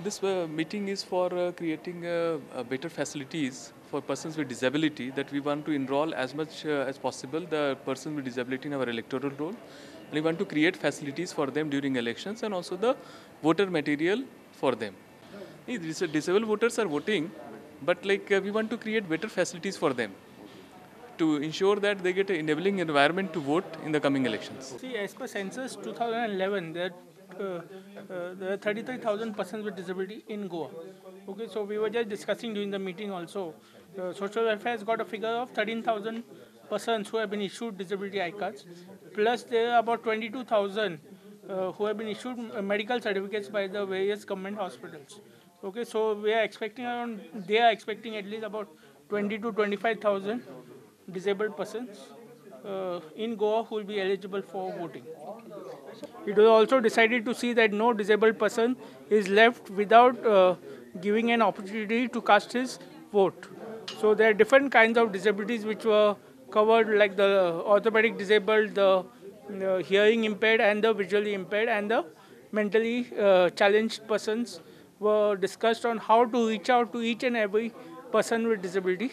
This meeting is for creating better facilities for persons with disability, that we want to enroll as much as possible the person with disability in our electoral roll. And we want to create facilities for them during elections and also the voter material for them. These disabled voters are voting, but we want to create better facilities for them to ensure that they get an enabling environment to vote in the coming elections. See, as per census 2011, there are 33,000 persons with disability in Goa. Okay, so we were just discussing during the meeting also. Social welfare has got a figure of 13,000 persons who have been issued disability I-cards, plus there are about 22,000 who have been issued medical certificates by the various government hospitals. Okay, so we are expecting they are expecting at least about 20 to 25,000 disabled persons in Goa who will be eligible for voting. It was also decided to see that no disabled person is left without giving an opportunity to cast his vote. So there are different kinds of disabilities which were covered, like the orthopedic disabled, the hearing impaired, and the visually impaired, and the mentally challenged persons were discussed on how to reach out to each and every person with disability